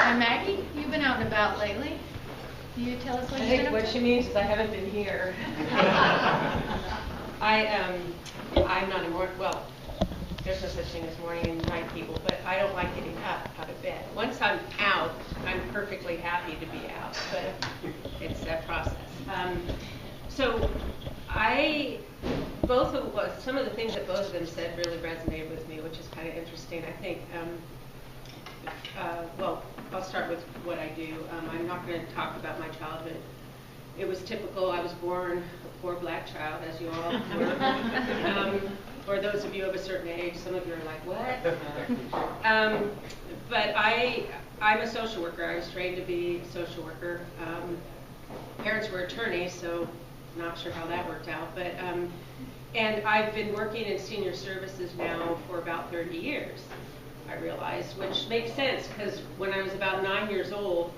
And Maggie, you've been out and about lately. Can you tell us what you've been up to? I think what she means is I haven't been here. I'm not a well, there's no such thing as morning and night people, but I don't like getting up out of bed. Once I'm out, I'm perfectly happy to be out, but it's that process. So some of the things that both of them said really resonated with me, which is kind of interesting. I think, well, I'll start with what I do. I'm not going to talk about my childhood. It was typical. I was born a poor black child, as you all were. Or those of you of a certain age, some of you are like, what? But I'm a social worker. I was trained to be a social worker. Parents were attorneys, so not sure how that worked out. But and I've been working in senior services now for about 30 years, I realized, which makes sense because when I was about 9 years old,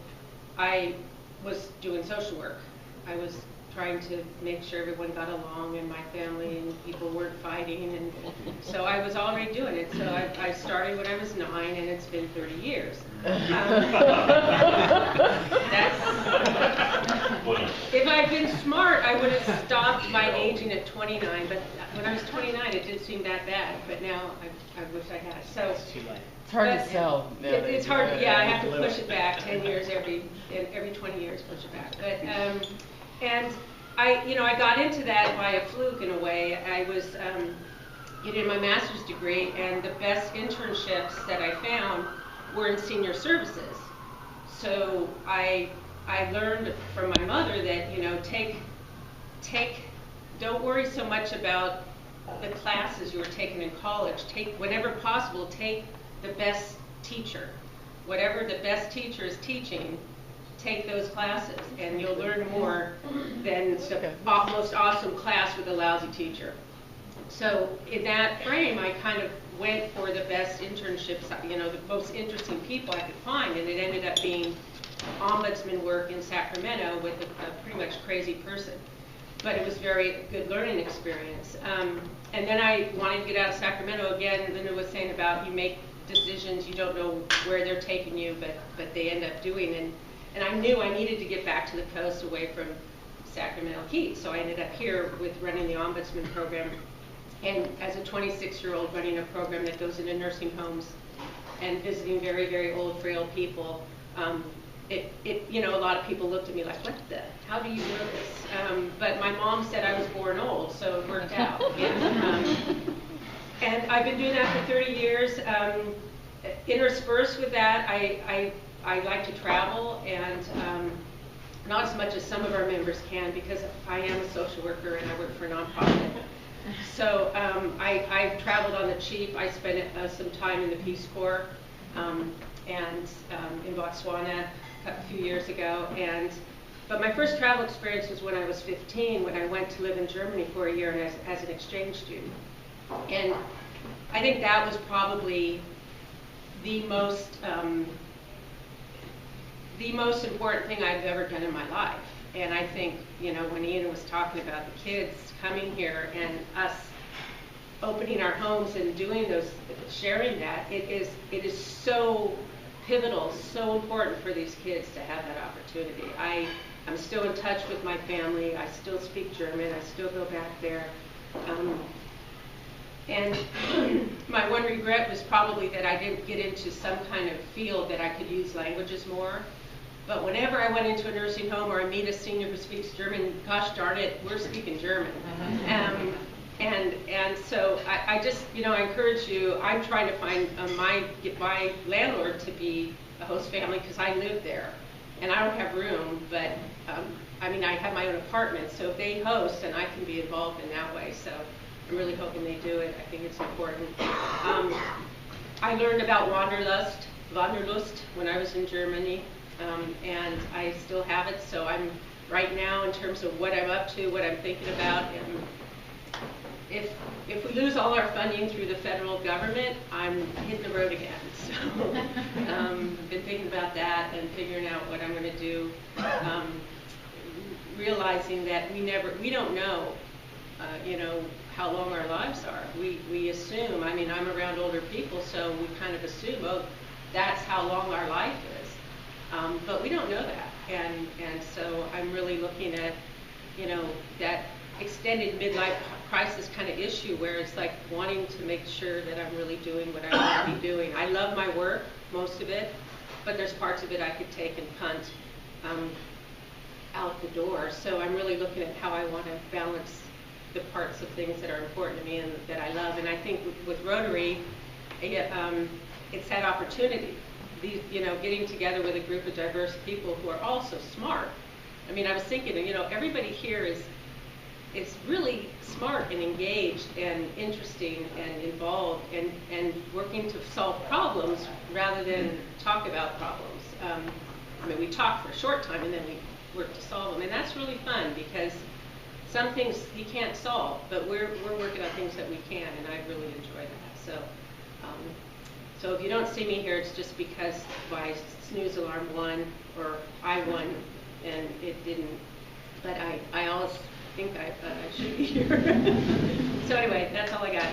I was doing social work. I was trying to make sure everyone got along in my family and people weren't fighting, and so I was already doing it. So I started when I was 9, and it's been 30 years. If I had been smart, I would have stopped my aging at 29, but when I was 29, it didn't seem that bad, but now I wish I had. So it's hard to sell. It's hard, yeah, I have to push it back 10 years every 20 years, push it back. But, and I got into that by a fluke in a way. I was getting my master's degree, and the best internships that I found were in senior services. So I learned from my mother that, don't worry so much about the classes you were taking in college. Whenever possible, take the best teacher. Whatever the best teacher is teaching, take those classes, and you'll learn more than the most awesome class with a lousy teacher. So in that frame, I kind of went for the best internships, the most interesting people I could find, and it ended up being ombudsman work in Sacramento with a pretty much crazy person. But it was a very good learning experience. And then I wanted to get out of Sacramento again, and Linda was saying about you make decisions, you don't know where they're taking you, but they end up doing. And I knew I needed to get back to the coast away from Sacramento heat. So I ended up here with running the ombudsman program. And as a 26-year-old running a program that goes into nursing homes and visiting very, very old, frail people, a lot of people looked at me like, how do you know this? But my mom said I was born old, so it worked out. And I've been doing that for 30 years. Interspersed with that, I like to travel, and not as much as some of our members can, because I am a social worker and I work for a nonprofit. So I traveled on the cheap. I spent some time in the Peace Corps and in Botswana a few years ago. But my first travel experience was when I was 15, when I went to live in Germany for a year as an exchange student. And I think that was probably the most important thing I've ever done in my life. And I think, when Ian was talking about the kids coming here and us opening our homes and sharing that, it is so pivotal, so important for these kids to have that opportunity. I'm still in touch with my family. I still speak German. I still go back there. And my one regret was probably that I didn't get into some kind of field that I could use languages more. But whenever I went into a nursing home or I meet a senior who speaks German, gosh darn it, we're speaking German. And so I just, I encourage you, I'm trying to find get my landlord to be a host family because I live there. And I don't have room, but I have my own apartment, so if they host, then I can be involved in that way. So I'm really hoping they do it. I think it's important. I learned about Wanderlust when I was in Germany. And I still have it, so I'm right now in terms of what I'm up to, what I'm thinking about. And if we lose all our funding through the federal government, I'm hitting the road again. So I've been thinking about that and figuring out what I'm going to do. Realizing that we don't know, how long our lives are. We assume. I'm around older people, so we kind of assume, that's how long our life is. But we don't know that, and so I'm really looking at, you know, that extended midlife crisis kind of issue where it's like wanting to make sure that I'm really doing what I want to be doing. I love my work, most of it, but there's parts of it I could take and punt out the door. So I'm really looking at how I want to balance the parts of things that are important to me and that I love. And I think with Rotary, it's that opportunity. You know, getting together with a group of diverse people who are also smart. I mean, I was thinking, you know, everybody here is really smart and engaged and interesting and involved and working to solve problems rather than talk about problems. I mean, we talk for a short time and then we work to solve them, and that's really fun because some things you can't solve, but we're working on things that we can, and I really enjoy that. So. So if you don't see me here, it's just because my snooze alarm won, or I won, and it didn't. But I always think I should be here. So anyway, that's all I got.